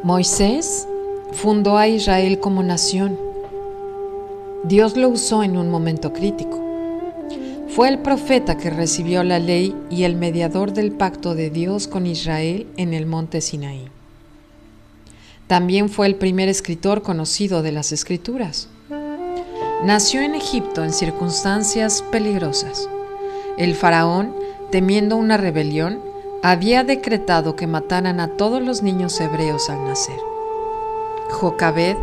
Moisés fundó a Israel como nación. Dios lo usó en un momento crítico. Fue el profeta que recibió la ley y el mediador del pacto de Dios con Israel en el monte Sinaí. También fue el primer escritor conocido de las Escrituras. Nació en Egipto en circunstancias peligrosas. El faraón, temiendo una rebelión, había decretado que mataran a todos los niños hebreos al nacer. Jocabed,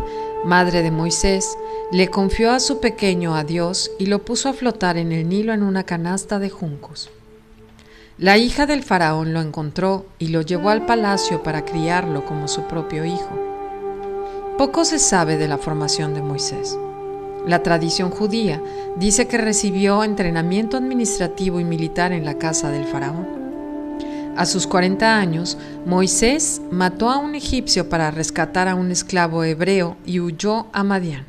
madre de Moisés, le confió a su pequeño a Dios y lo puso a flotar en el Nilo en una canasta de juncos. La hija del faraón lo encontró y lo llevó al palacio para criarlo como su propio hijo. Poco se sabe de la formación de Moisés. La tradición judía dice que recibió entrenamiento administrativo y militar en la casa del faraón. A sus 40 años, Moisés mató a un egipcio para rescatar a un esclavo hebreo y huyó a Madián.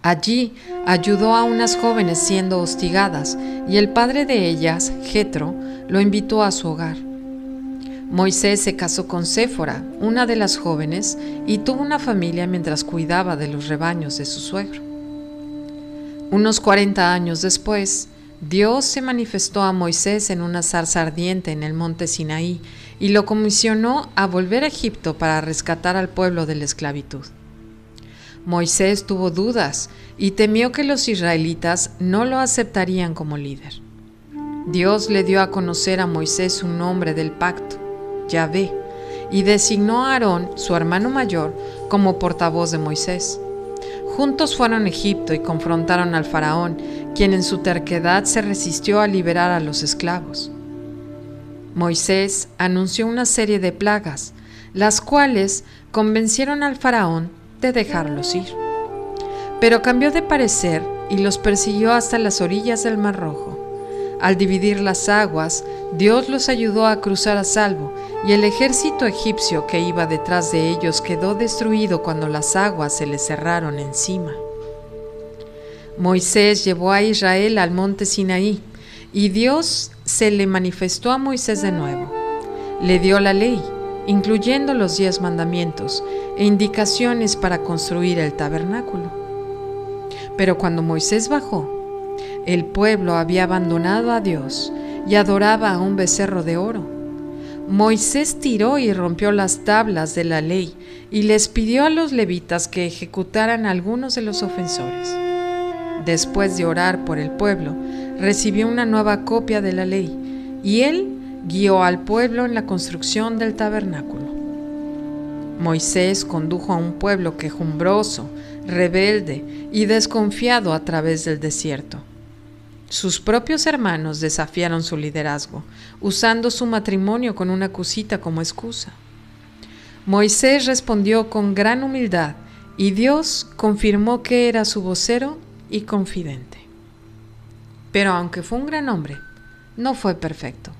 Allí ayudó a unas jóvenes siendo hostigadas y el padre de ellas, Jetro, lo invitó a su hogar. Moisés se casó con Séfora, una de las jóvenes, y tuvo una familia mientras cuidaba de los rebaños de su suegro. Unos 40 años después, Dios se manifestó a Moisés en una zarza ardiente en el monte Sinaí y lo comisionó a volver a Egipto para rescatar al pueblo de la esclavitud. Moisés tuvo dudas y temió que los israelitas no lo aceptarían como líder. Dios le dio a conocer a Moisés un nombre del pacto, Yahvé, y designó a Aarón, su hermano mayor, como portavoz de Moisés. Juntos fueron a Egipto y confrontaron al faraón, quien en su terquedad se resistió a liberar a los esclavos. Moisés anunció una serie de plagas, las cuales convencieron al faraón de dejarlos ir. Pero cambió de parecer y los persiguió hasta las orillas del Mar Rojo. Al dividir las aguas, Dios los ayudó a cruzar a salvo, y el ejército egipcio que iba detrás de ellos quedó destruido cuando las aguas se les cerraron encima. Moisés llevó a Israel al monte Sinaí, y Dios se le manifestó a Moisés de nuevo. Le dio la ley, incluyendo los 10 mandamientos e indicaciones para construir el tabernáculo. Pero cuando Moisés bajó, el pueblo había abandonado a Dios y adoraba a un becerro de oro. Moisés tiró y rompió las tablas de la ley y les pidió a los levitas que ejecutaran a algunos de los ofensores. Después de orar por el pueblo, recibió una nueva copia de la ley y él guió al pueblo en la construcción del tabernáculo. Moisés condujo a un pueblo quejumbroso, rebelde y desconfiado a través del desierto. Sus propios hermanos desafiaron su liderazgo, usando su matrimonio con una cosita como excusa. Moisés respondió con gran humildad y Dios confirmó que era su vocero y confidente. Pero aunque fue un gran hombre, no fue perfecto.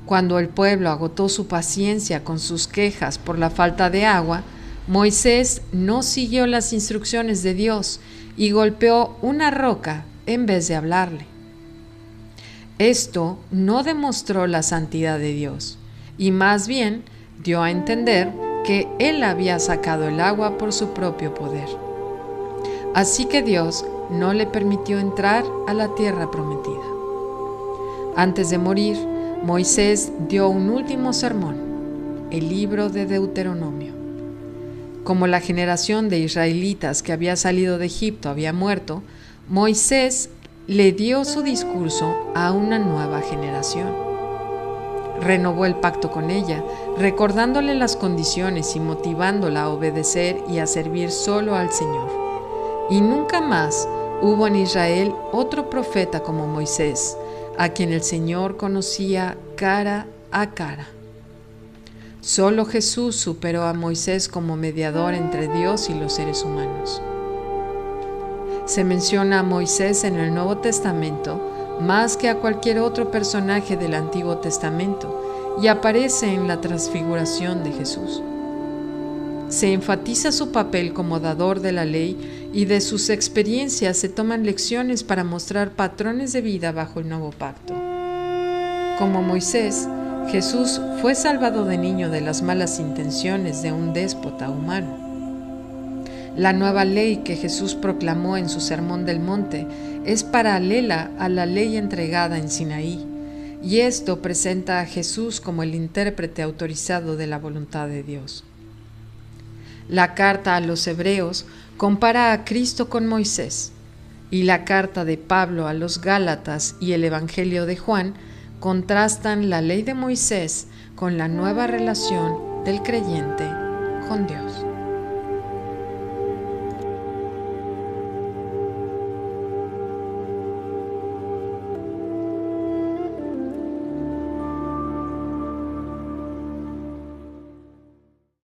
Cuando el pueblo agotó su paciencia con sus quejas por la falta de agua, Moisés no siguió las instrucciones de Dios y golpeó una roca en vez de hablarle. Esto no demostró la santidad de Dios, y más bien dio a entender que él había sacado el agua por su propio poder. Así que Dios no le permitió entrar a la tierra prometida. Antes de morir, Moisés dio un último sermón, el libro de Deuteronomio. Como la generación de israelitas que había salido de Egipto había muerto, Moisés le dio su discurso a una nueva generación. Renovó el pacto con ella, recordándole las condiciones y motivándola a obedecer y a servir solo al Señor. Y nunca más hubo en Israel otro profeta como Moisés, a quien el Señor conocía cara a cara. Solo Jesús superó a Moisés como mediador entre Dios y los seres humanos. Se menciona a Moisés en el Nuevo Testamento más que a cualquier otro personaje del Antiguo Testamento y aparece en la transfiguración de Jesús. Se enfatiza su papel como dador de la ley y de sus experiencias se toman lecciones para mostrar patrones de vida bajo el nuevo pacto. Como Moisés, Jesús fue salvado de niño de las malas intenciones de un déspota humano. La nueva ley que Jesús proclamó en su Sermón del Monte es paralela a la ley entregada en Sinaí, y esto presenta a Jesús como el intérprete autorizado de la voluntad de Dios. La carta a los Hebreos compara a Cristo con Moisés, y la carta de Pablo a los Gálatas y el Evangelio de Juan contrastan la ley de Moisés con la nueva relación del creyente con Dios.